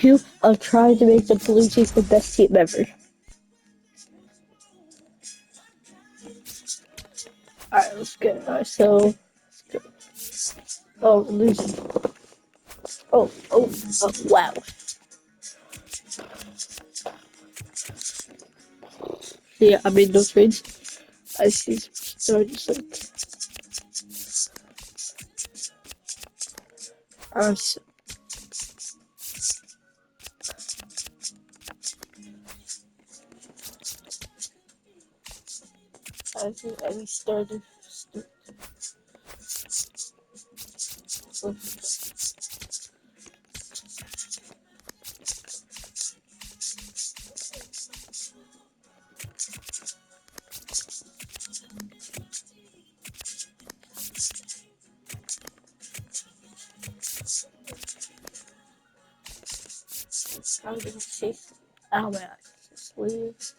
Two of trying to make the Blue Jays the best team ever. Alright, let's go. Alright, so let's go. Oh, losing. Oh, wow. Yeah, I made no trades. I see starting like so I think I restarted. I'm gonna chase. Oh my access, please.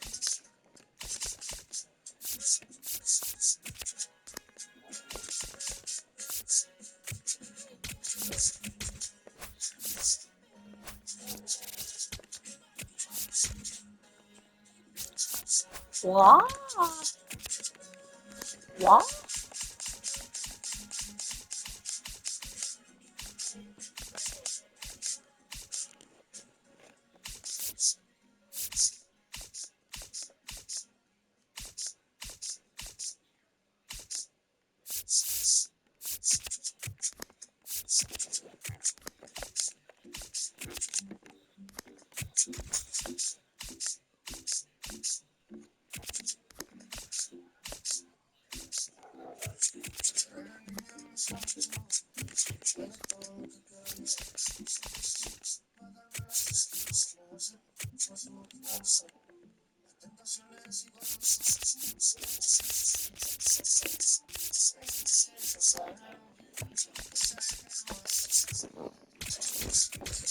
What? What?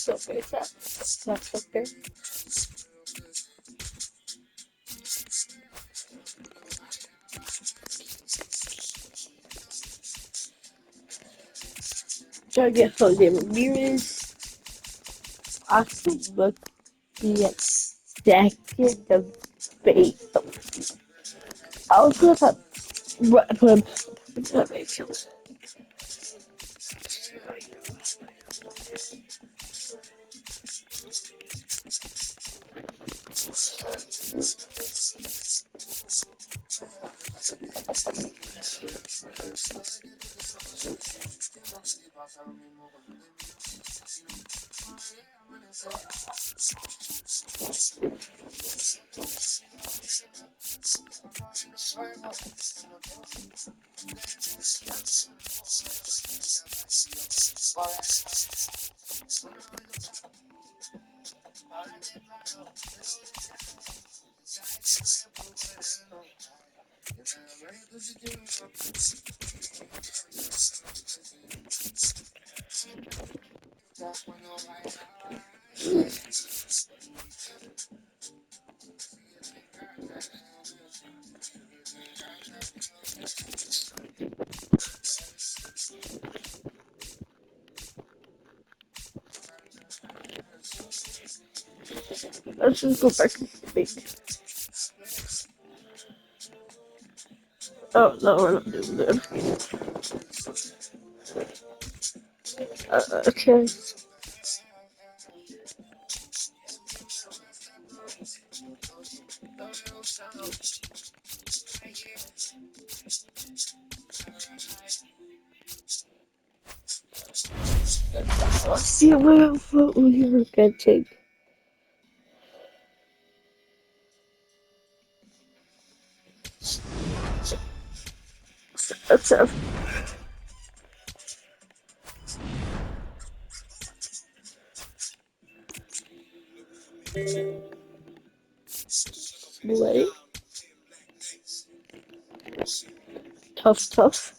So okay, that's okay. Try to get Jose Ramirez. I think look the second of base. I was gonna put him in the Mayfield. Let's just go back to speak. Oh no, we're not doing that. Okay. Let's see what we were getting. Let's have. Ready? Tough.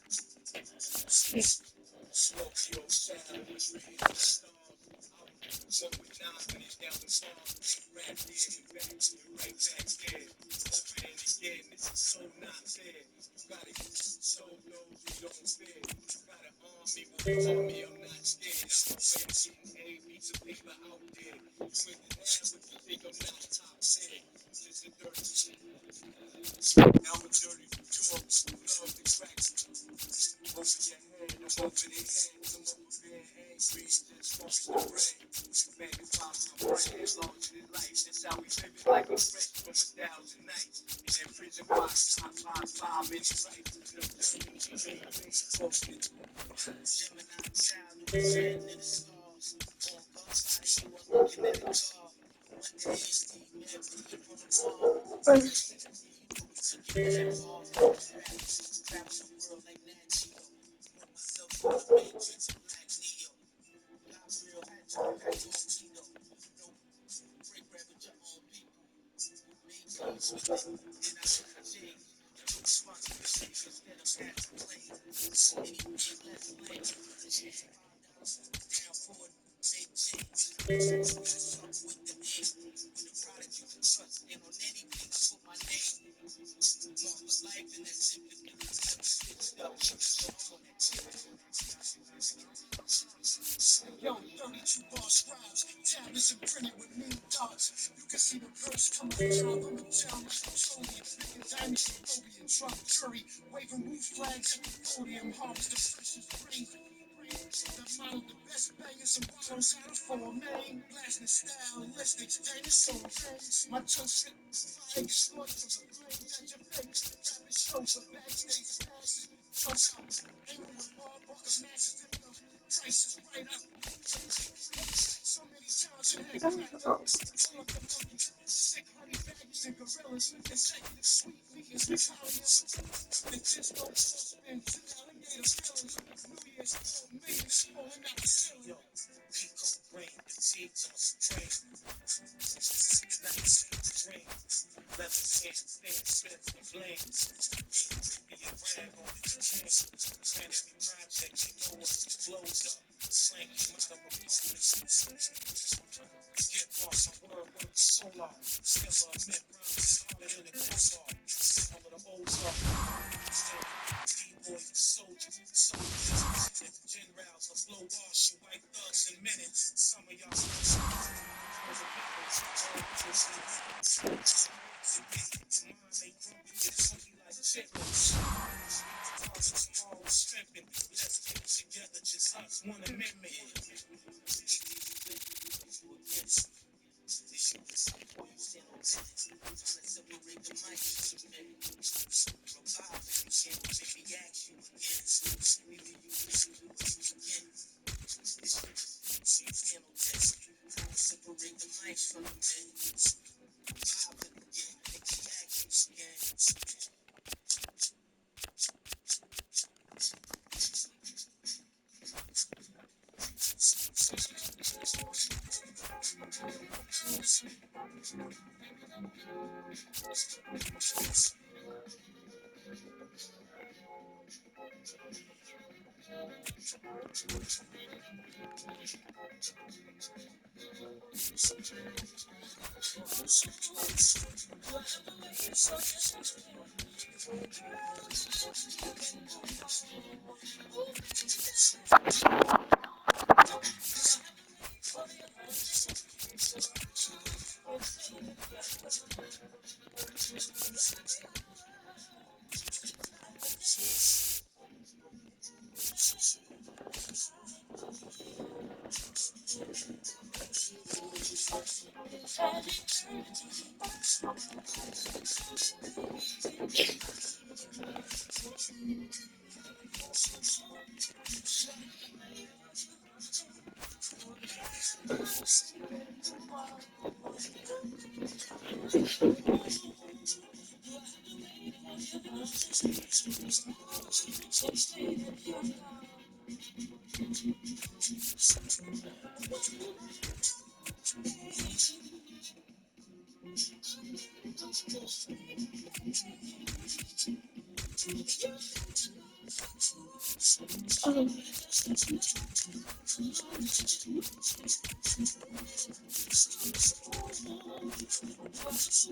Close.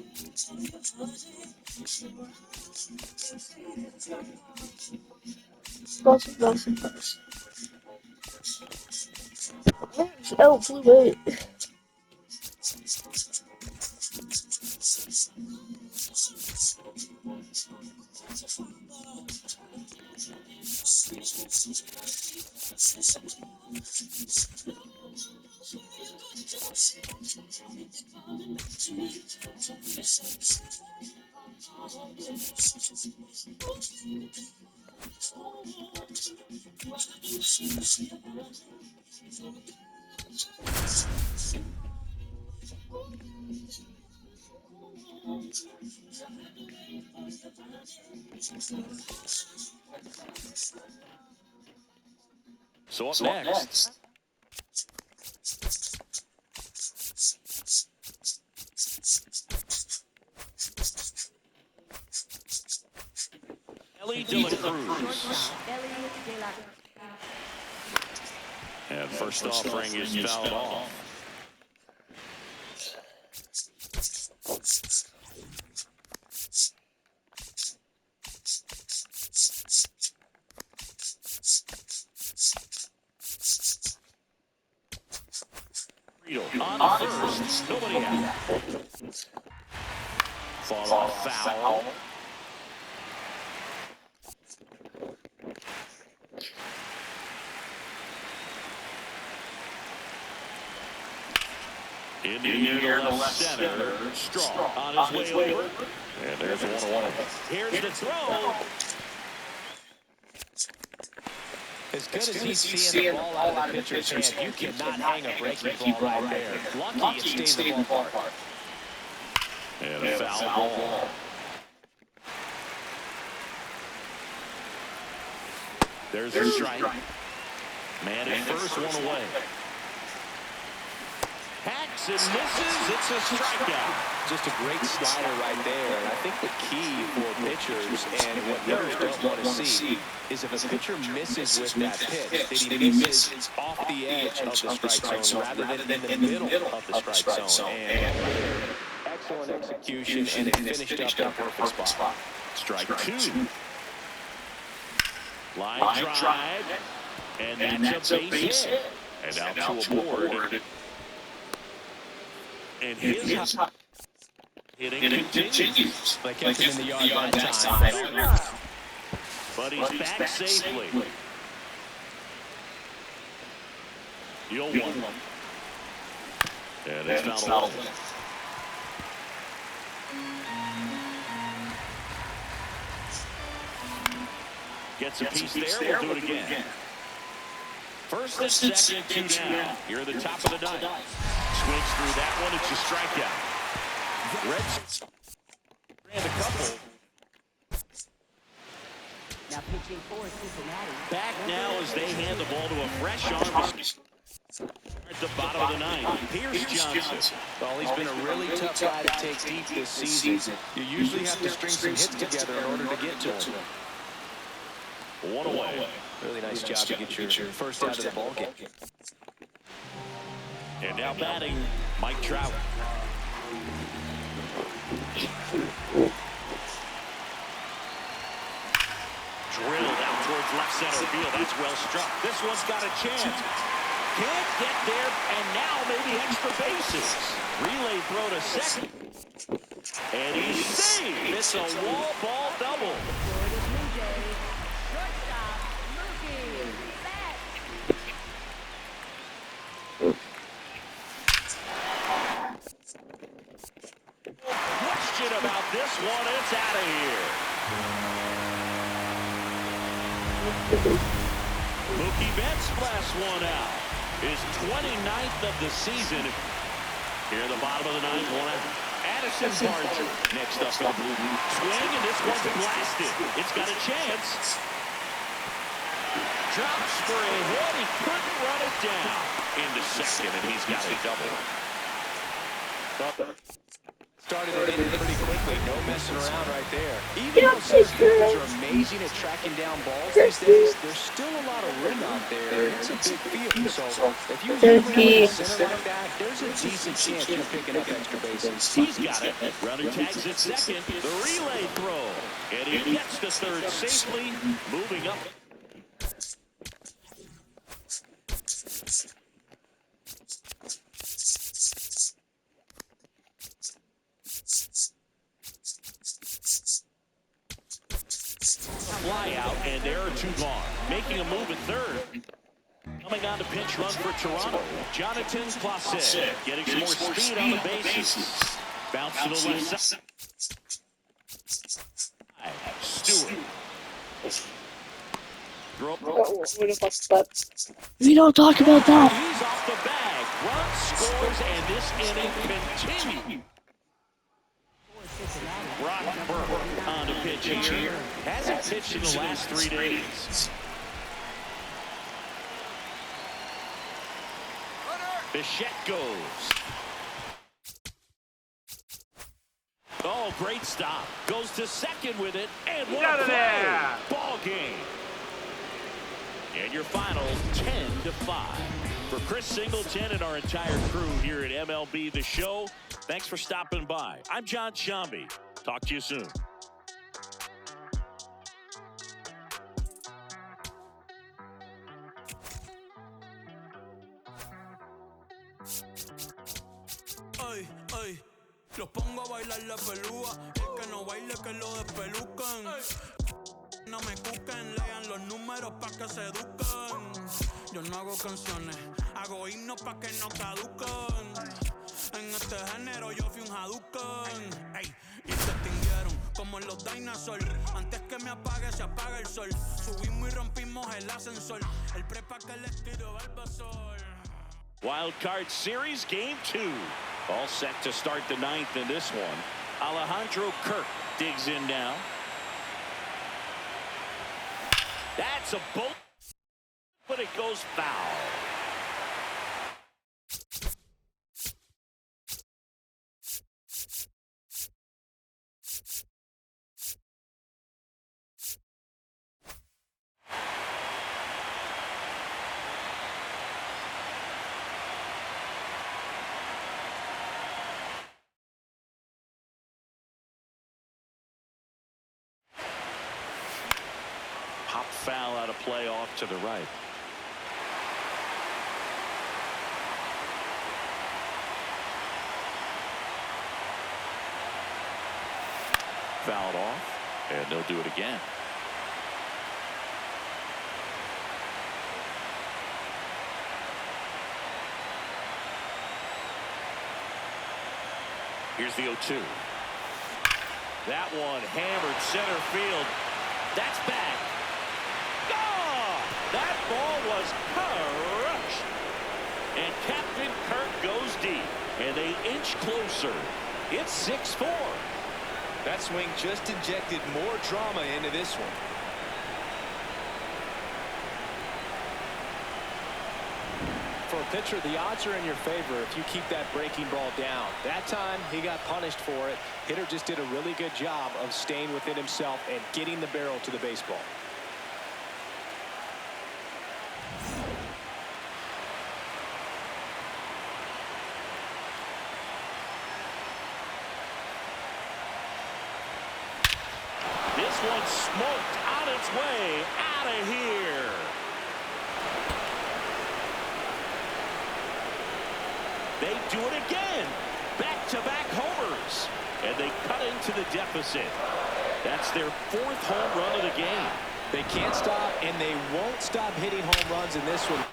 Oh, wait. So up next. Ellie De La Cruz. And first offering is fouled off. On first, nobody out. Fall off foul. In the air to left center. Strong on his way over. And there's 1-1. Here's the throw. As good as he's seeing the ball out of the pitcher's hand, you cannot hang a breaking ball right there. Lucky it stays in the ballpark. And a foul ball. There's a strike. Man at first, one away. Hacks and misses. It's a strikeout. Just a great slider right there. And I think the key for pitchers and what hitters don't want to see is if a pitcher misses with that pitch, that he misses off the edge of the strike zone rather than in the middle of the strike zone. And excellent execution, and it finished up in a perfect spot. Strike two. Line drive. And that's a base hit. And out to a board. And his hitting continues. They kept him in the yard that time. But he's back safely. The 0-1. And it's fouled away. Gets a piece there. We'll do it again. First and second, 2 down. Here at the top of the ninth. Swings through that one. It's a strikeout. Reds ran a couple. Now pitching for Cincinnati. Back now as they hand the ball to a fresh arm at the bottom of the ninth. Pierce Johnson. Well, he's been a really tough guy to take deep this season. You usually have to string some hits together in order to get to him. One away. Really nice job to get your first out of the ball game. And now batting, Mike Trout. Drilled out towards left center field. That's well struck. This one's got a chance. Can't get there, and now maybe extra bases. Relay throw to second. And he's saved. It's a wall ball double. Question about this one. It's out of here. Mookie Betts blasts one out. His 29th of the season. Here at the bottom of the ninth, 1 out. Addison Barger next up for the Blue Jays. Swing, and this one's blasted. It's got a chance. Drops for a hit. He couldn't run it down. Into second, and he's got a double. Started it in pretty quickly. No messing around right there. Even Yeah, though some kickers Chris. are amazing at tracking down balls these days, there's still a lot of room out there. It's a big field. So if you're handling it in the center like that, there's a decent chance you're picking up extra bases. He's got it. Runner tags at second. The relay throw. And he gets to third safely. Moving up. Fly out, and there are two gone. Making a move at third. Coming on to pinch run for Toronto. Jonathan Clauset getting some more speed on the bases. Bounce to the left side. Stewart. We don't talk about that. He's off the bag. Run scores, and this inning continues. Brock Burke on to pitch here. Hasn't pitched in the last 3 days. Bichette goes. Oh, great stop. Goes to second with it, and what a play. Ball game. And your final 10-5. For Chris Singleton and our entire crew here at MLB The Show, thanks for stopping by. I'm John Shambi. Talk to you soon. Ay, ay, los pongo a bailar la pelúa. El que no baile que lo despelucan. No me cuquen, lean los números pa' que se eduquen. Yo no hago canciones, hago himnos pa' que no caduquen. En este género yo fui un Hadouken. Ey, y se extinguieron como en los dinosaurs. Antes que me apague, se apaga el sol. Subimos y rompimos el ascensor. El prepa que les tiro Barbasol. Wild Card Series Game 2. All set to start the ninth in this one. Alejandro Kirk digs in now. That's a bolt, but it goes foul. Pop foul out of play off to the right. Fouled off, and they'll do it again. Here's the 0-2. That one hammered center field. That's back. That ball was crushed. And Captain Kirk goes deep. And they inch closer. It's 6-4. That swing just injected more drama into this one. For a pitcher, the odds are in your favor if you keep that breaking ball down. That time, he got punished for it. Hitter just did a really good job of staying within himself and getting the barrel to the baseball. This one smoked on its way out of here. They do it again. Back-to-back homers. And they cut into the deficit. That's their 4th home run of the game. They can't stop, and they won't stop hitting home runs in this one.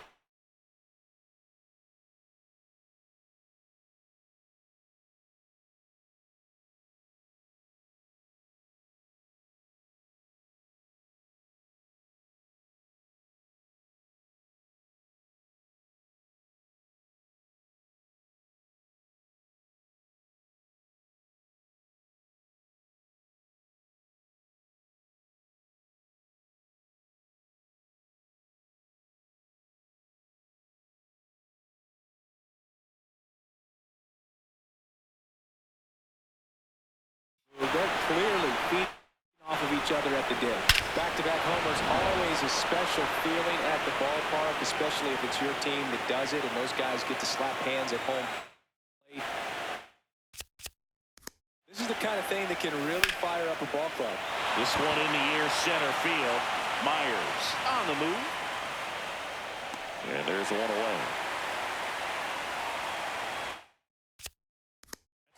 clearly feeding off of each other at the dip. Back-to-back homers, always a special feeling at the ballpark, especially if it's your team that does it and those guys get to slap hands at home. This is the kind of thing that can really fire up a ball club. This one in the air, center field. Myers on the move. And there's one away.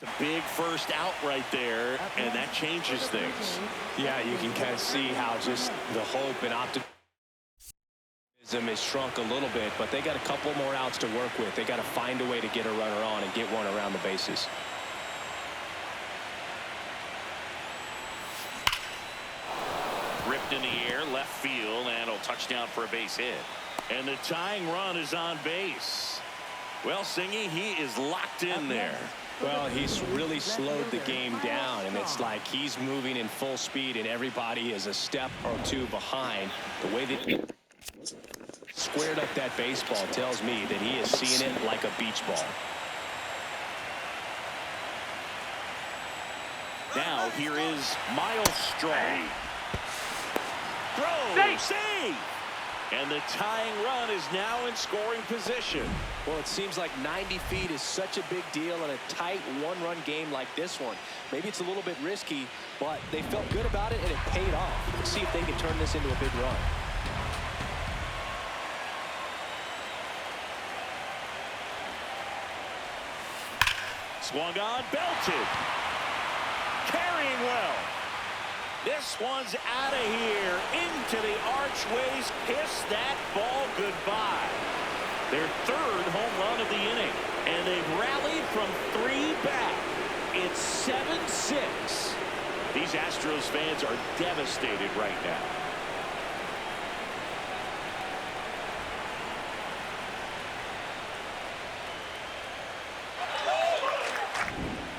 It's a big first out right there, and that changes things. Yeah, you can kind of see how just the hope and optimism has shrunk a little bit, but they got a couple more outs to work with. They got to find a way to get a runner on and get one around the bases. Ripped in the air, left field, and a touchdown for a base hit. And the tying run is on base. Well, Singy, he is locked in there. Well, he's really slowed the game down, and it's like he's moving in full speed, and everybody is a step or two behind. The way that he squared up that baseball tells me that he is seeing it like a beach ball. Now, here is Miles Straw. Throw, save! And the tying run is now in scoring position. Well, it seems like 90 feet is such a big deal in a tight one-run game like this one. Maybe it's a little bit risky, but they felt good about it, and it paid off. Let's see if they can turn this into a big run. Swung on, belted. Carrying well. This one's out of here, into the archways, kiss that ball goodbye. Their third home run of the inning, and they've rallied from 3 back. It's 7-6. These Astros fans are devastated right now.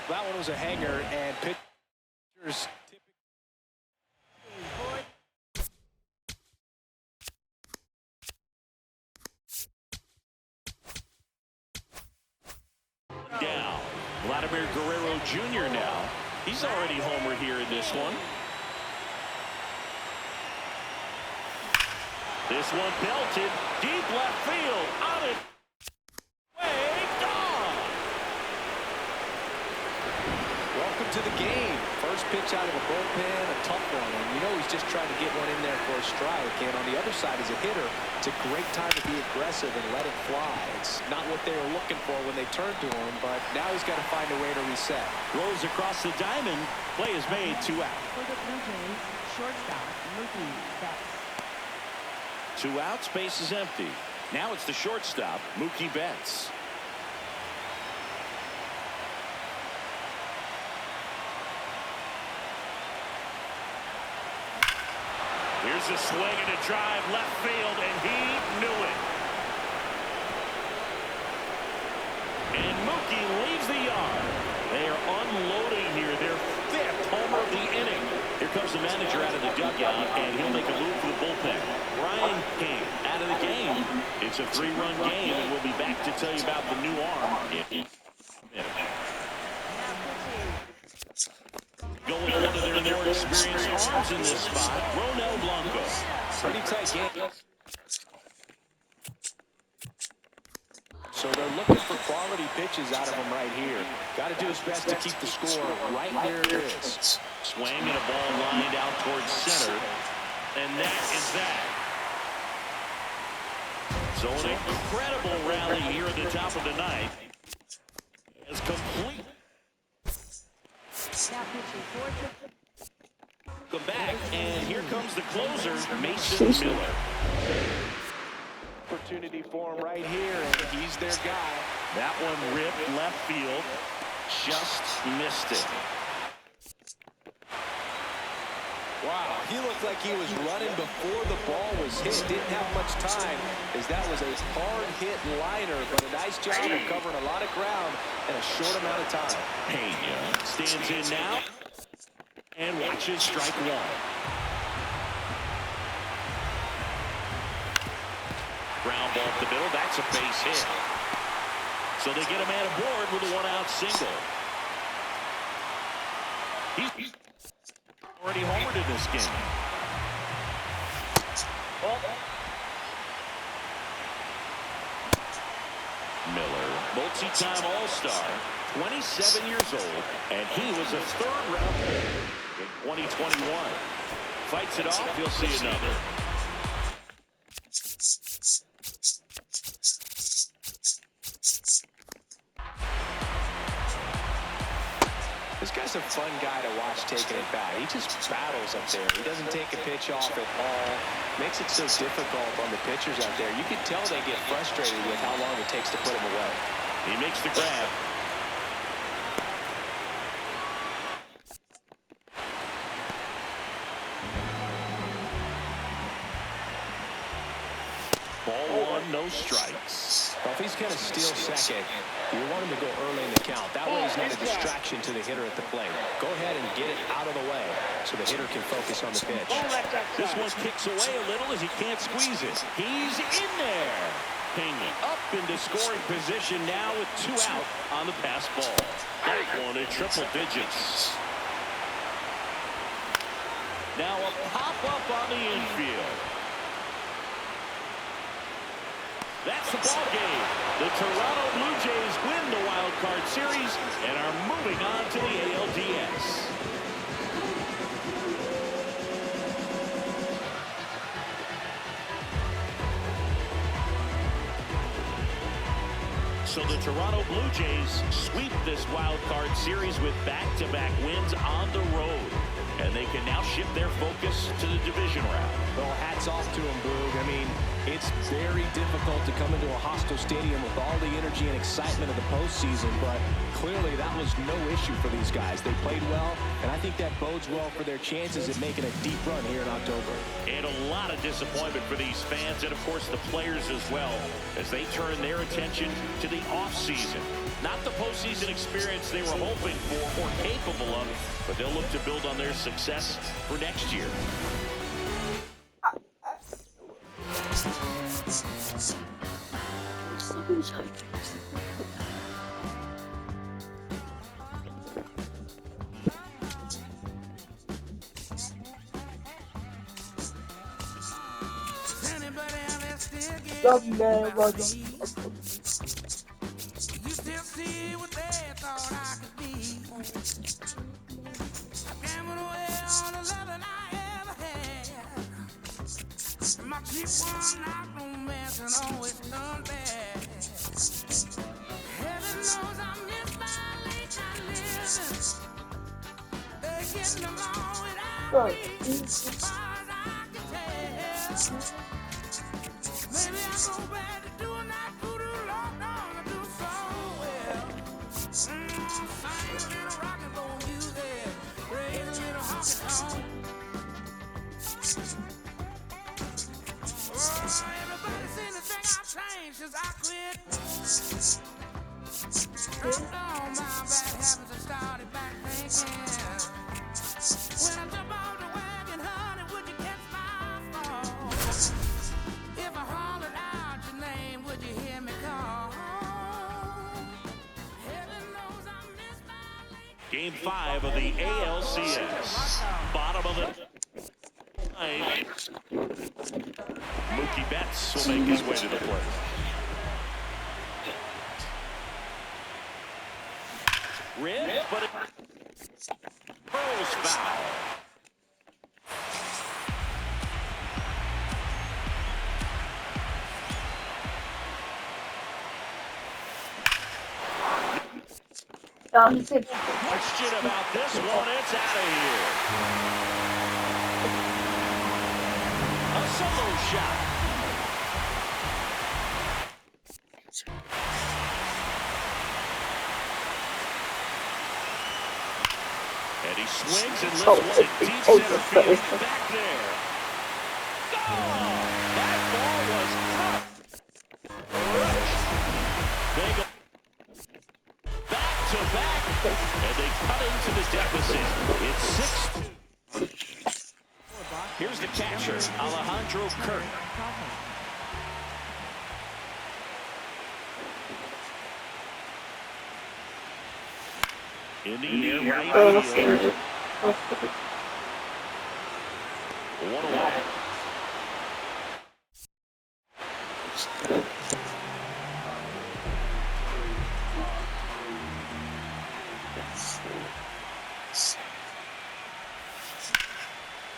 That one was a hanger, and pitchers down. Vladimir Guerrero Jr. now. He's already homered here in this one. This one belted. Deep left field. On it. Way gone. welcome to the game. First pitch out of the bullpen, a tough one. And you know he's just trying to get one in there for a strike. And on the other side, as a hitter, it's a great time to be aggressive and let it fly. It's not what they were looking for when they turned to him, but now he's got to find a way to reset. Rolls across the diamond. Play is made, 2 out. For the Blue Jays, shortstop, Mookie Betts. 2 outs, base is empty. Now it's the shortstop, Mookie Betts. Here's a swing and a drive left field, and he knew it. And Mookie leaves the yard. They are unloading here. Their 5th homer of the inning. Here comes the manager out of the dugout, and he'll make a move for the bullpen. Brian King out of the game. It's a 3-run game, and we'll be back to tell you about the new arm in a minute. Going one of their more experienced arms in this spot, Ronel Blanco. Pretty tight game. So they're looking for quality pitches out of him right here. Got to do his best to keep the score right where it is. Swing and a ball lined out towards center. And that is that. So an incredible rally here at the top of the ninth. Is complete. Now pitching fourth. Come back, and here comes the closer, Mason Miller. Opportunity for him right here, and he's their guy. That one ripped left field, just missed it. Wow, he looked like he was running before the ball was hit. Didn't have much time, as that was a hard-hit liner, but a nice job of covering a lot of ground in a short amount of time. Pena stands in now and watches strike 1. Ground ball up the middle. That's a base hit. So they get a man aboard with a 1-out single. Already homered in this game. Miller, multi-time All-Star, 27 years old, and he was a third-round pick in 2021. Fights it off, he'll see another. This guy's a fun guy to watch taking it back. He just battles up there. He doesn't take a pitch off at all. Makes it so difficult on the pitchers out there. You can tell they get frustrated with how long it takes to put him away. He makes the grab. Ball one, no strikes. Well, if he's going to steal second, you want him to go early in the count. That way he's not a distraction to the hitter at the plate. Go ahead and get it out of the way so the hitter can focus on the pitch. This one kicks away a little as he can't squeeze it. He's in there. Pena up into scoring position now with 2 out on the pass ball. That one in triple digits. Now a pop-up on the infield. That's the ball game. The Toronto Blue Jays win the Wild Card Series and are moving on to the ALDS. So the Toronto Blue Jays sweep this Wild Card Series with back-to-back wins on the road. And they can now shift their focus to the division round. Well, hats off to him, Boog. I mean, it's very difficult to come into a hostile stadium with all the energy and excitement of the postseason, but clearly that was no issue for these guys. They played well, and I think that bodes well for their chances at making a deep run here in October. And a lot of disappointment for these fans and, of course, the players as well as they turn their attention to the offseason. Not the postseason experience they were hoping for or capable of, but they'll look to build on their success for next year. You still see what they thought I could be. I gambled away all the loving I ever had. My cheap one-night romance and always done bad. Heaven knows I miss my late night living. They're getting along without me, as far as I can tell. Maybe I go back to doing that voodoo long dog I do so well. Sing a little rock and roll music, raise a little honky tonk. Oh, everybody seems to think I've changed since I quit. Dropped all my bad habits and started back thinking. When I jump on the wagon, honey, would you catch my fall? If I hollered out your name, would you hear me call? Heaven knows I miss my late. Game 5 of the ALCS. Bottom of the ninth. Mookie Betts will make his way to the plate. Rip, but it throws foul. Question about this one, it's out of here. A solo shot. And he swings and lifts one in deep center field. Back there. Gone! That ball was tough. They go back-to-back, and they cut into the deficit. It's 6-2. Here's the catcher, Alejandro Kirk. In the air, right field. One away.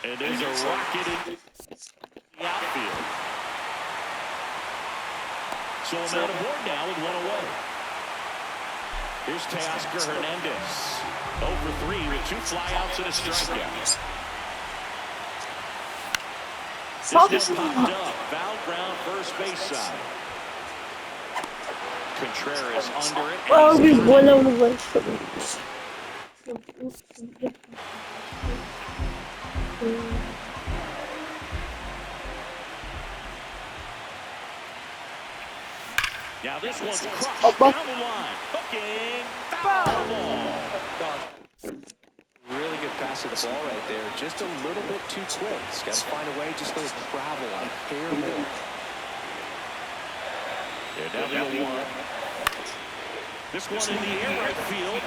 And there's a rocket in the outfield. So a man aboard now with one away. Here's Teoscar Hernandez. 0 for 3 with 2 flyouts and a strikeout. This one popped up. Foul ground first base side. Contreras under it. Well, we won on the way. Now this one's crushed down the line. Hooking. Foul ball. Really good pass to the ball right there. Just a little bit too quick. He's got to find a way just to travel a hair more. They're down to 1. This one in the air right field.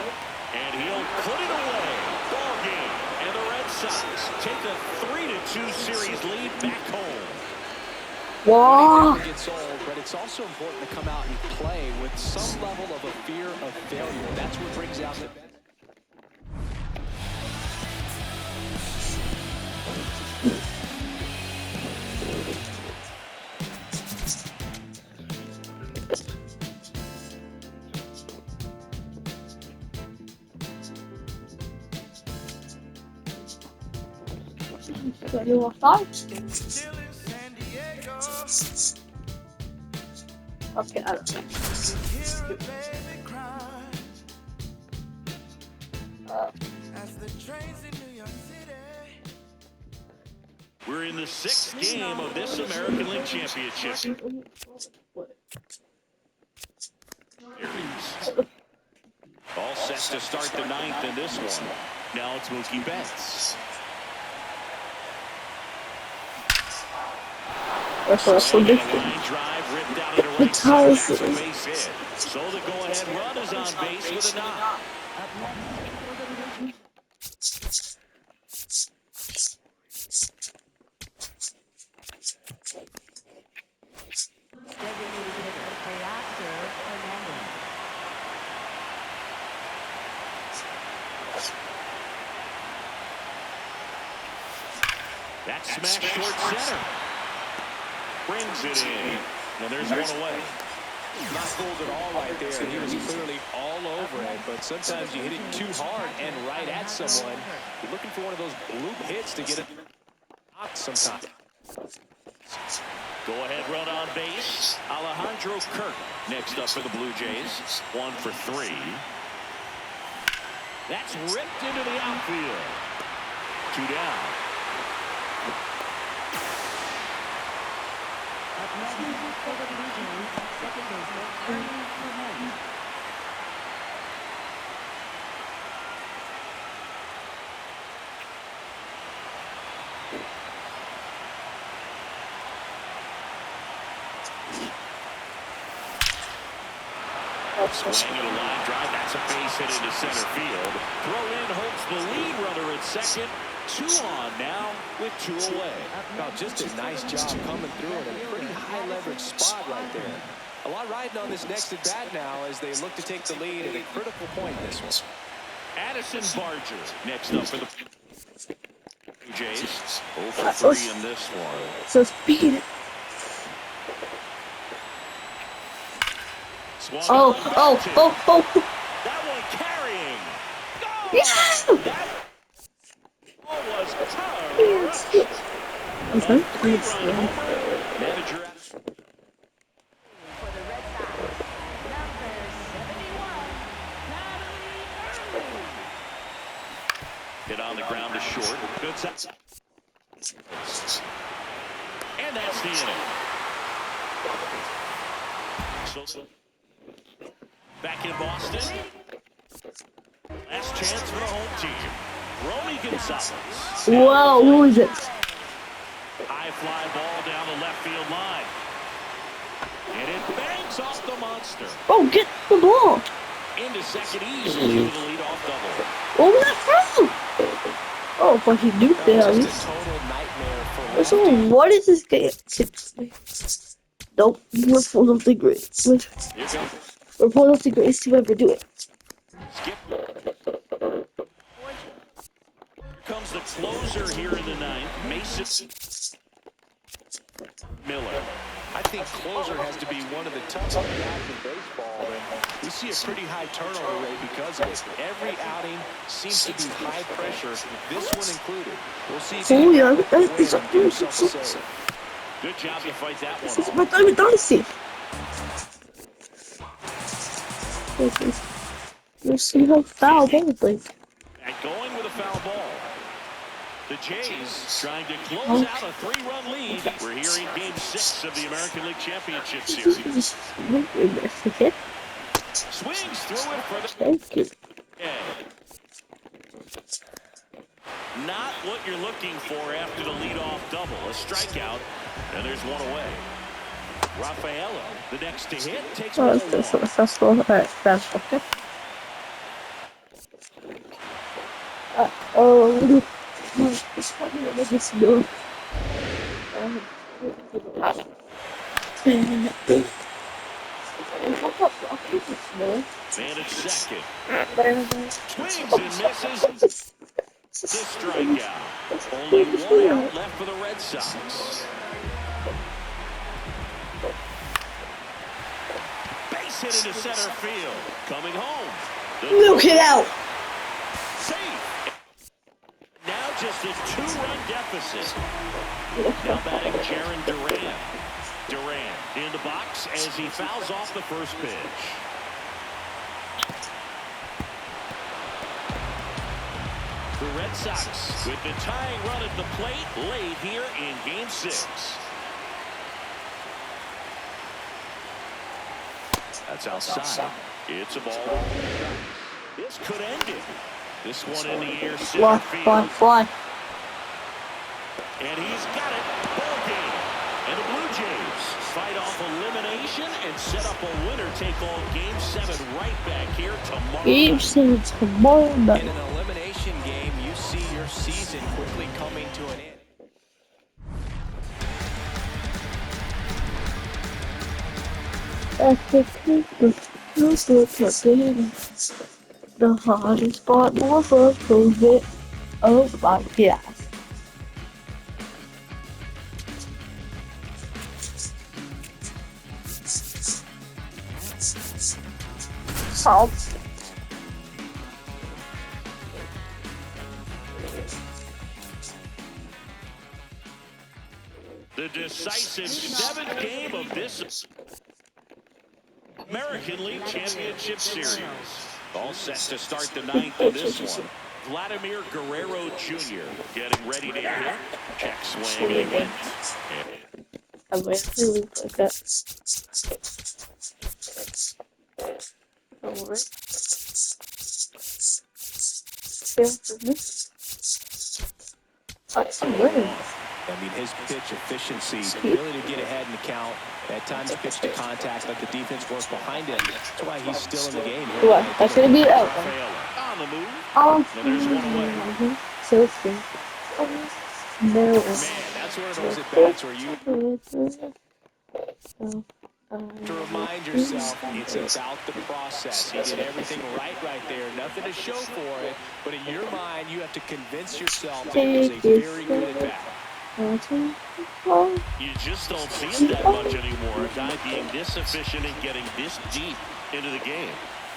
And he'll put it away. Ball game. And the Red Sox take a 3-2 series lead back home. Wow. It gets old, but it's also important to come out and play with some level of a fear of failure. That's what brings out the best. Ready to start? Okay, I don't know. We're in the 6th game of this American League Championship series. All set to start the 9th in this one. Now it's Mookie Betts. Swinging a line drive ripped out into right center. That's a base hit. So the go-ahead run is on base with a knock. That smash toward center. Brings it in. And there's one away. Not fooled at all right there. He was clearly all over it, but sometimes you hit it too hard and right at someone. You're looking for one of those bloop hits to get it out sometime. Go ahead run on base. Alejandro Kirk next up for the Blue Jays. 1 for 3. That's ripped into the outfield. 2 down. Swinging a line drive. That's a base hit into center field. Throw in holds the lead runner at second. 2 on now with 2 away. Now, just a nice job coming through in a pretty high leverage spot right there. A lot riding on this next at bat now as they look to take the lead at a critical point in this one. Addison Barger next up for the Blue Jays. 0 for 3 in this one. So speed. Oh. That one carrying. Yeah. That was manager. For the Red Sox, number 71, Hit on the ground to short. Good set. And that's the inning. So back in Boston. Last chance for the home team. Romy Gonzalez. Whoa, who is it? High fly ball down the left field line. And it bangs off the monster. Oh, get the ball. Into second easily with a leadoff double. Oh, that from? Oh, but he duped it. Just a total nightmare So what is this game? Nope, we're full of the greats. Here goes. We're full of the greats to ever do it. Skip. Comes the closer here in the ninth, Mason Miller. I think closer has to be one of the toughest guys in baseball, and we see a pretty high turnover rate because of it. Every outing seems to be high pressure, this one included. We'll see if he Oh yeah, can win that's and give himself a save. Good job to fight that This one is off. my Diamond Dynasty. You see how foul ball thing. And going with a foul ball. The Jays trying to close out a 3-run lead. We're here in Game 6 of the American League Championship Series. Swings through it for the Thank you. edge. Not what you're looking for after the leadoff double. A strikeout, and there's one away. Rafaelo, the next to hit, takes Oh, one it's just along. successful. Alright, that's okay. Oh, it's funny to make this move. Man at second. Swings and misses. The strikeout. Only one out left for the Red Sox. Base hit into center field. Coming home. Look it out! Safe. Now just a 2-run deficit. Now batting Jaron Duran. Duran in the box as he fouls off the first pitch. The Red Sox with the tying run at the plate late here in Game 6. That's outside. It's a ball. This could end it. This one in the air, center field. Fly. And he's got it. Ball game. And the Blue Jays fight off elimination and set up a winner-take-all Game 7 right back here tomorrow. Game 7 tomorrow In night. an elimination game, you see your season quickly coming to an end. The hardest part more for COVID. Oh my god. Salt. The decisive 7th game of this American League Championship Series. All set to start the 9th in this one. Vladimir Guerrero Jr. getting ready to hit. Check swing. He went. I'm going to leave like that. Alright. That's some wins. I mean, his pitch efficiency, ability to get ahead in the count, at times pitch to contact, let the defense work behind him. That's why he's still in the game here. What? That's gonna be it out. Rafaela on the move. Oh, And there's one away. so it's good. No. Man, that's one of those at-bats where you have to remind yourself it's about the process. He did everything right there. Nothing to show for it. But in your mind, you have to convince yourself that it was a very good at-bat. You just don't see it that much anymore. A guy being this efficient and getting this deep into the game.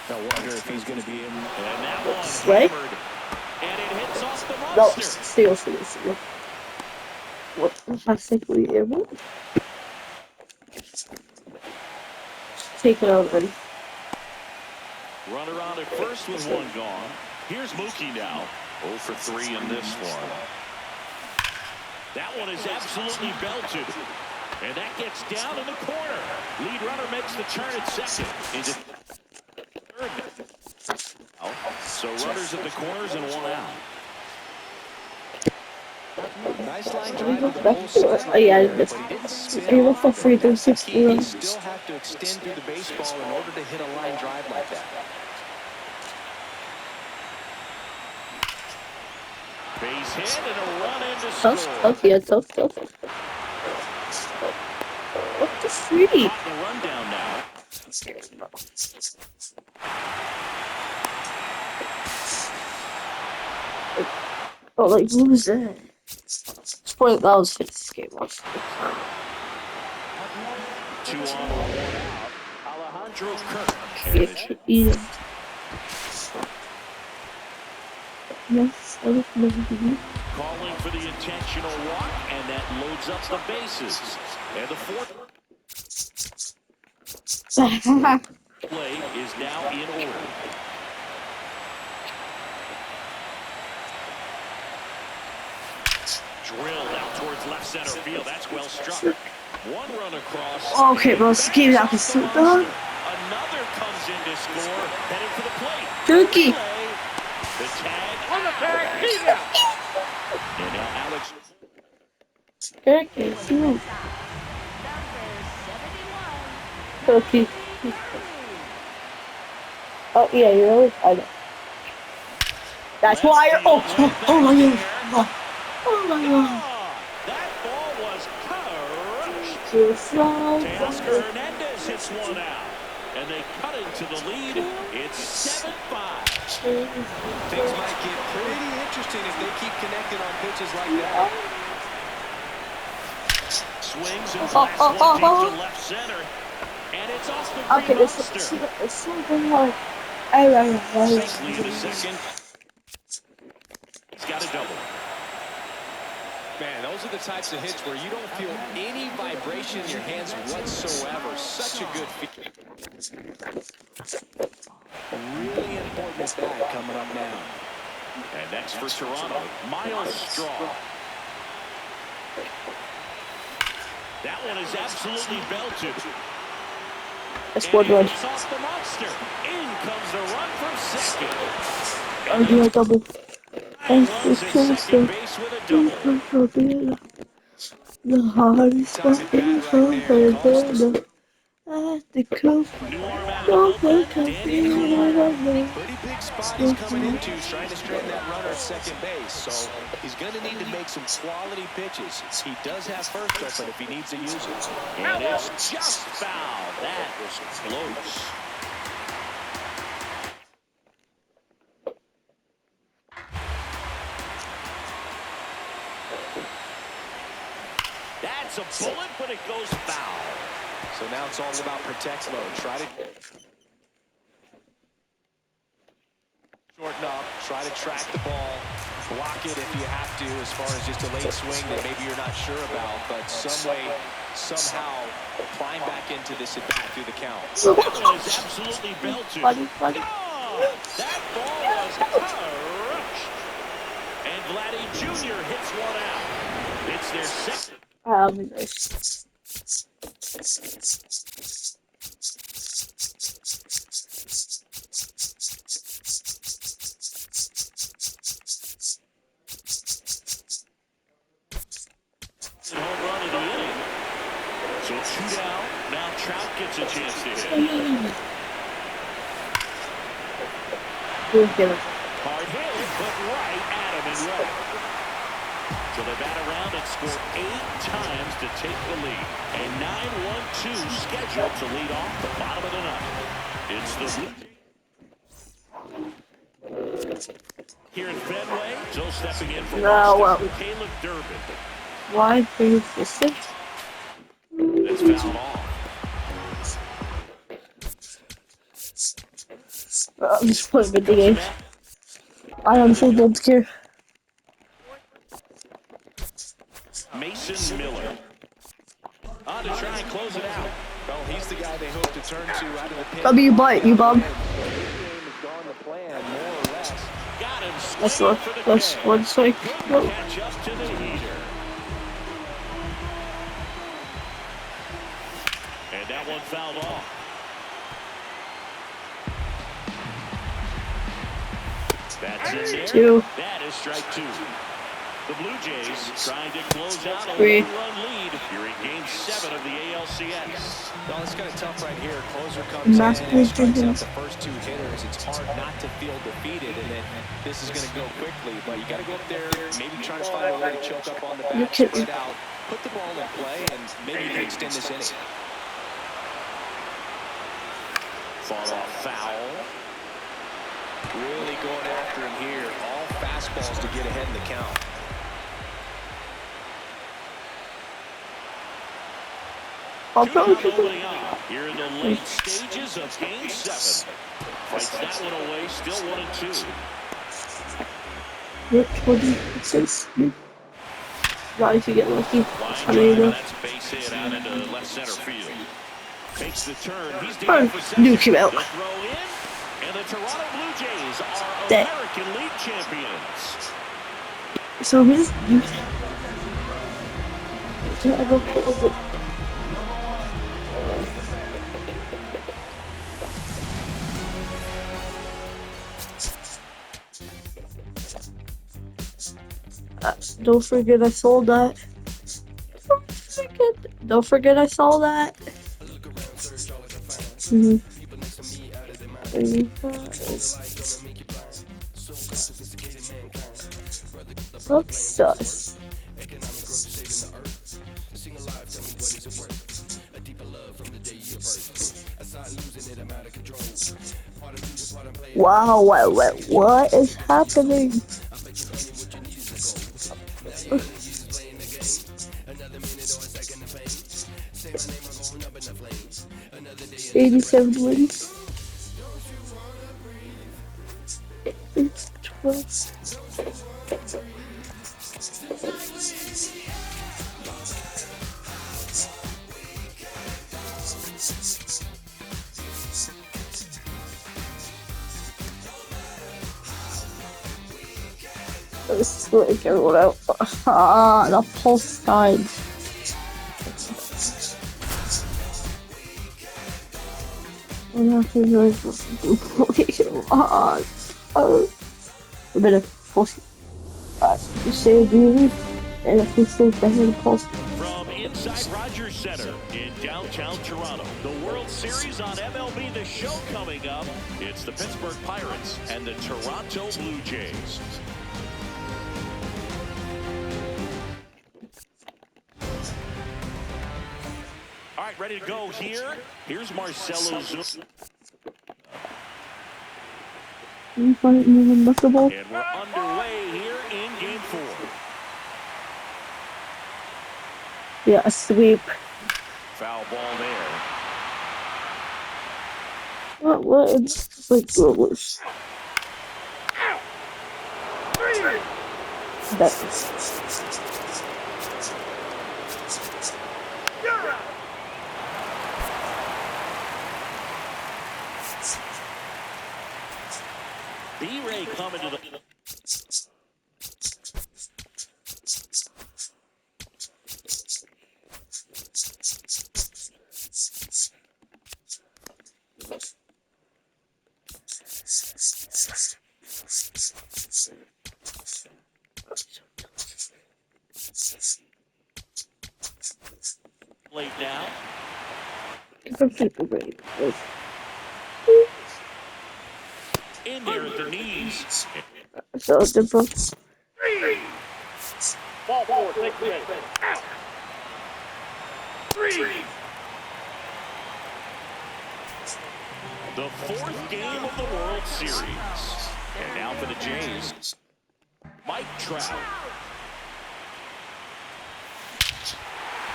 I wonder if he's going to be in. And that one Right? hammered. And it hits off the No, monster. seriously. What if I say we ever? Take it already. Runner on at first with one gone. Here's Mookie now. 0 for 3 in this one. That one is absolutely belted. And that gets down in the corner. Lead runner makes the turn at second. Into third. So runners at the corners and one out. Nice line We drive go to the back whole to it. side, Oh yeah, but he didn't spin he went off for of free it. through That's the 60 key. You runs. still have to extend through the baseball in order to hit a line drive like that. Base hit and a run in to Tough, score. tough, yeah, tough, tough. What the freak? Caught the rundown now. Oh, like, what was that? Spoiler, that was his game. Watch. 2 on, 1 out. Alejandro Kirk. Get eating. Yes, I was never Calling for the intentional walk, and that loads up the bases. And the fourth play is now in order. Drilled out towards left center field. That's well struck. One run across. Okay, bro, this game out is so done. Another comes in to score, headed for the plate. Turkey. The tag on the tag. He's out. And now Alex. Turkey, see. Turkey. Oh, yeah, you're always. I know. That's why you're. Oh my god. Oh my god. That ball was crushed. Teoscar Hernandez hits one out. And they cut into the lead. It's 7-5. Things might get pretty interesting if they keep connecting on pitches like that. Swings and blasts one deep to left center. And it's off the Okay, green this monster. is something like. I Safely in the second. He's got a double. Man, those are the types of hits where you don't feel any vibration in your hands whatsoever. Such a good feat. Really important at bat coming up now. And next for Toronto, Miles Straw. That one is absolutely belted. That's what And one. it's off the monster. In comes the run from second. I'll do a double. And runs at second base with a double. The hardest spot in the at the coast. New arm out of the bullpen, Danny Coulter. Pretty big spot he's coming into, trying to straighten that runner at second base. So he's going to need to make some quality pitches. He does have first open if he needs to use it. And it's just foul. That was close. That's a bullet, but it goes foul. So now it's all about protect mode. Try to shorten up, try to track the ball, block it if you have to, as far as just a late swing that maybe you're not sure about, but some way, somehow climb back into this at bat through the count. That one is absolutely belted. Funny. Oh, that ball was crushed. And Vladdy Jr. hits one out. It's their second. Home run of the inning. So 2 down. Now Trout gets a chance to hit. Hard hit, but right at him and right. So they bat around and score 8 times to take the lead. A 9-1-2 scheduled to lead off the bottom of the ninth. It's the here in Fenway. Still stepping in for Caleb Durbin. Why is this? That's fouled off. I'm just playing video games. I honestly don't care. Mason Miller. On to try and close it out. Well, he's the guy they hope to turn to out of the pin. W bite, you bum. Got him That's one strike. couldn't catch up to the heater. And that one fouled off. That's in there. Two. That is strike 2. The Blue Jays trying to close out a Three. one-run lead. You're in Game 7 of the ALCS. Well, it's kind of tough right here. Closer comes Mass in and strikes out Pigeons. the first two hitters. It's hard not to feel defeated, and then this is going to go quickly. But you got to go up there, maybe try to find a way to choke up on the You bat, kidding. spread out, put the ball in play, and maybe you can extend this inning. Fall off foul. Really going after him here. All fastballs to get ahead in the count. I'll Two probably down pick opening up here in the late stages of Game 7. Fights that one away, still 1-2. Which one is not if you get lucky. Line I drive, mean, and that's base hit out into left center field. Makes the turn. He's Oh, down for second. Nuke him out. The throw in, and the Toronto Blue Jays are That- American League champions. so his you. I go close it. Don't forget I sold that. Don't forget I sold that. Mm-hmm. Looks sus. Wow, what is happening? $87 wins. It's 12. Let's split everyone out. Ah, the pulse side. I'm not sure a bit of pulse. You say beauty, and if we still better the pulse. From inside Rogers Center in downtown Toronto, the World Series on MLB The Show coming up. It's the Pittsburgh Pirates and the Toronto Blue Jays. All right, ready to go here. Here's Marcelo Zuna. You find it moving buckable? And we're underway here in Game 4. Yeah, a sweep. Foul ball there. What? It's like rollers. That's B-Ray coming to the... Late now. In there at their knees. so different. Ball forward, take it. The fourth game of the World Series. And now for the Jays, Mike Trout.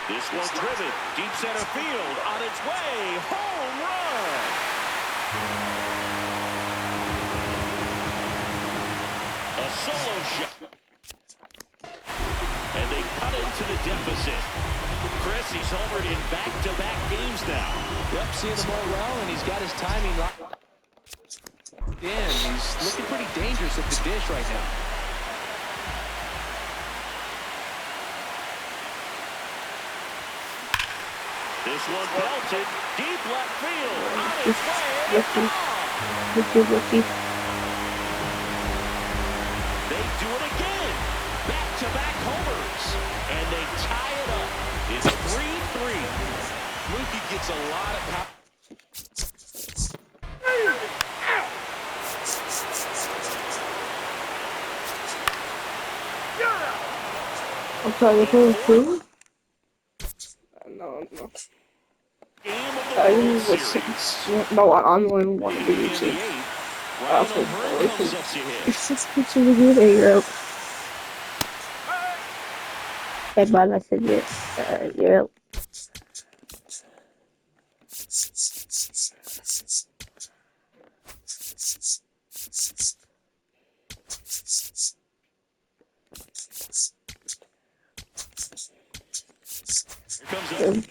This one driven, deep center field, on its way, home run! A solo shot. And they cut into the deficit. Chris, he's homered in back-to-back games now. Yep, seeing the ball well, and he's got his timing locked in. He's looking pretty dangerous at the dish right now. This one belted, deep left field, on its It's way, lucky. gone. Lucky. They do it again. Back to back-to-back homers, and they tie it up. It's 3-3. Mookie gets a lot of power. I'm sorry, you're playing two? No. Game of the I World didn't Series. No, I'm the only one of the In the YouTube. eighth, Ryan O'Hearn comes up to hit. It's just picture of you there, you're out. Okay, but I said you're out. Here comes the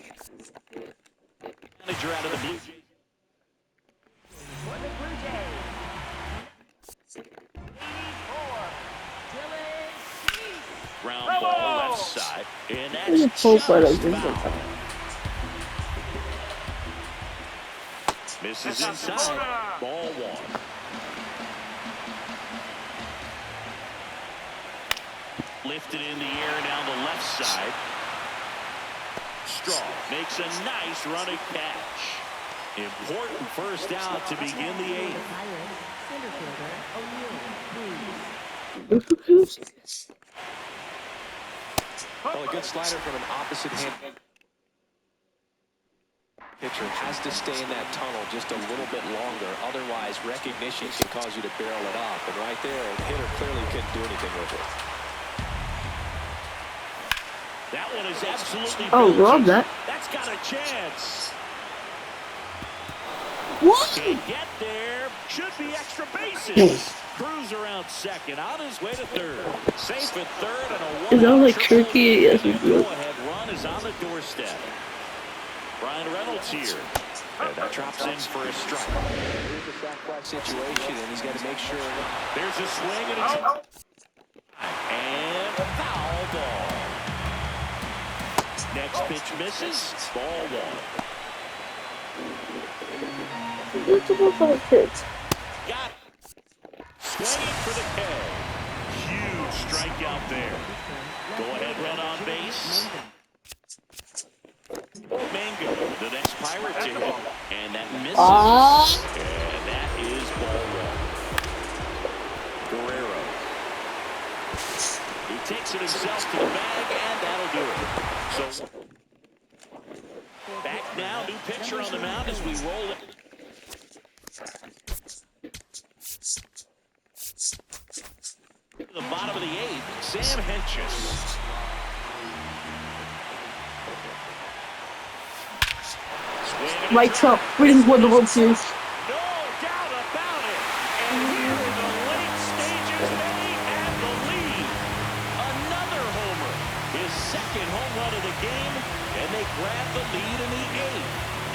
manager out of the Blue Jays. For the Blue Jays. 84. Dylan Cease. Ground ball left side, and There's a that's full just photo of foul. Misses inside. Ball one. Lifted in the air down the left side. Strong makes a nice running catch. Important first out to begin the eighth. Pirates. Center fielder O'Neill Cruz. Well, a good slider from an opposite hand pitcher has to stay in that tunnel just a little bit longer. Otherwise, recognition can cause you to barrel it up. And right there, the hitter clearly couldn't do anything with it. That one is absolutely Oh, belted. love that. That's got a chance. What? Can't get there. Should be extra bases. Cruz around second, on his way to third. Safe at third and a Is that one-out like triple. turkey? Yes, And it's the good. go-ahead run is on the doorstep. Brian Reynolds here. And that drops in for a strike. Here's a sac fly situation, and he's got to make sure. There's a swing and it's and foul ball. Next pitch misses. Ball one. It's about 5 kids. Got it. Swinging for the K. Huge strikeout there. Go ahead, run on base. Mango, the next Pirate to hit. And that misses. And that is ball one. Guerrero. He takes it himself to the bag, and that'll do it. So, back now, new pitcher on the mound as we roll it. The bottom of the eighth, Sam Hentges. Mike Trump wins one of the World Series. No doubt about it. And here in the late stages, Benny at the lead. Another homer. His second home run of the game, and they grab the lead in the eighth.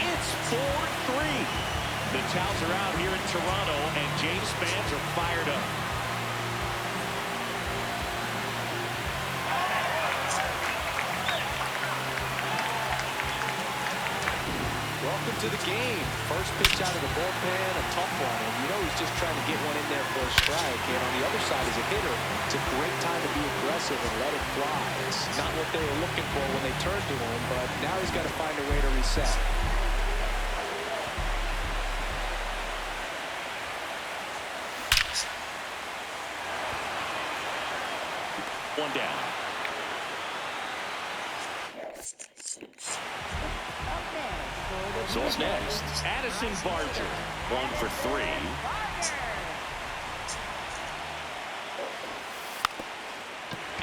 It's 4-3. The Towns are out here in Toronto, and Jays fans are fired up. Welcome to the game. First pitch out of the bullpen, a tough one. And you know he's just trying to get one in there for a strike. And on the other side, as a hitter, it's a great time to be aggressive and let it fly. It's not what they were looking for when they turned to him, but now he's got to find a way to reset. One down. So up next, Addison Barger, 1 for 3.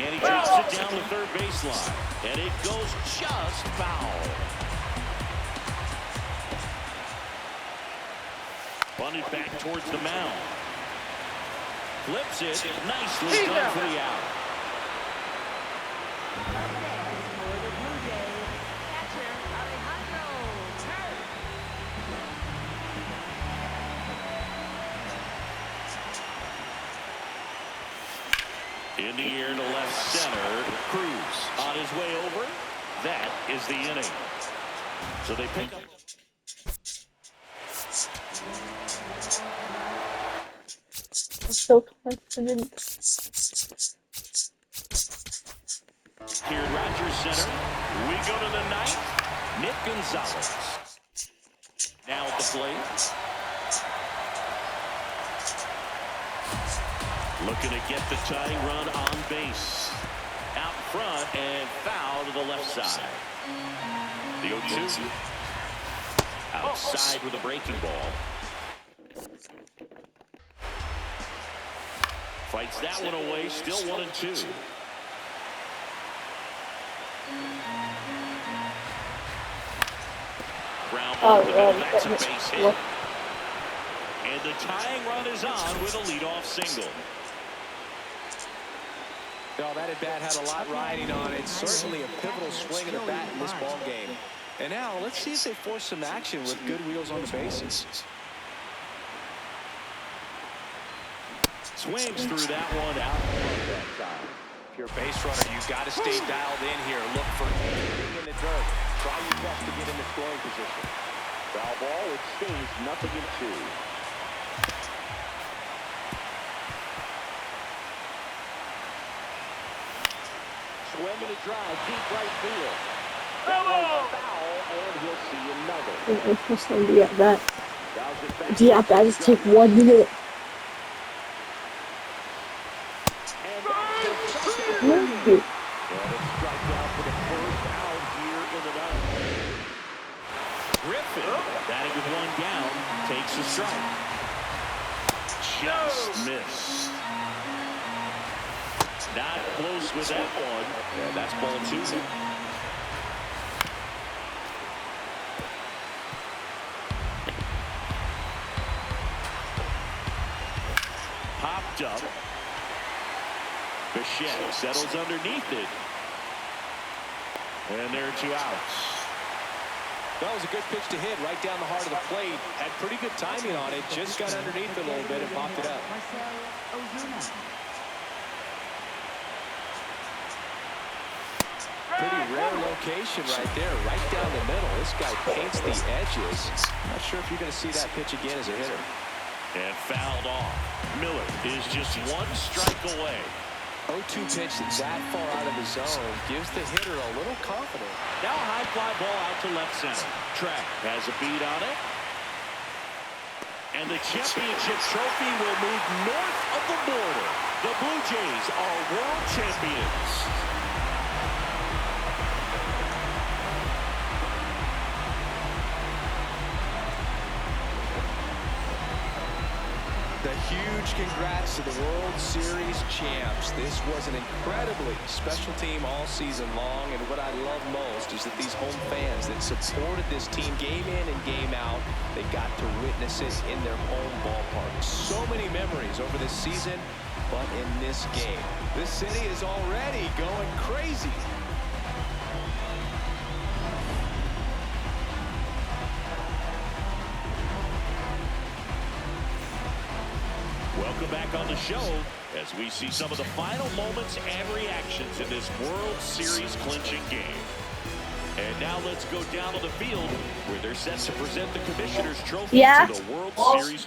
And he drops it down the third baseline. And it goes just foul. Bunted back towards the mound. Flips it. Nicely done for the out. In the air to left center. Cruz on his way over. That is the inning. So they pick up. I'm so confident. Here at Rogers Center, we go to the ninth. Nick Gonzalez. Now at the plate. Looking to get the tying run on base. Out front and foul to the left side. The 0-2. Outside with a breaking ball. Fights that one away. Still 1-2. Ground ball to the middle. That's a base hit. And the tying run is on with a leadoff single. Well, that at-bat had a lot riding on it. Certainly a pivotal swing of the bat in this ball game. And now let's see if they force some action with good wheels on the bases. Swings through that one out. If you're a base runner, you've got to stay dialed in here. Look for getting in the dirt. Try your best to get in the scoring position. Foul ball, it stays 0-2. Swinging a drive, deep right field. Foul, and he'll see another. It's supposed to be at that. Yeah, that just take 1 minute. Griffin, batting with one down, takes a strike. Just missed. Not close with that one. And that's ball 2. Popped up. Bichette settles underneath it. And there are 2 outs. That was a good pitch to hit right down the heart of the plate. Had pretty good timing on it. Just got underneath it a little bit and popped it up. Pretty rare location right there, right down the middle. This guy paints the edges. Not sure if you're going to see that pitch again as a hitter. And fouled off. Miller is just 1 strike away. 0-2 pitch that far out of the zone gives the hitter a little confidence. Now a high fly ball out to left center. Track has a beat on it. And the championship trophy will move north of the border. The Blue Jays are world champions. A huge congrats to the World Series champs. This was an incredibly special team all season long, and what I love most is that these home fans that supported this team game in and game out, they got to witness it in their home ballpark. So many memories over this season, but in this game, this city is already going crazy. Welcome back on the show as we see some of the final moments and reactions in this World Series clinching game. And now let's go down to the field where they're set to present the Commissioner's Trophy to the World Series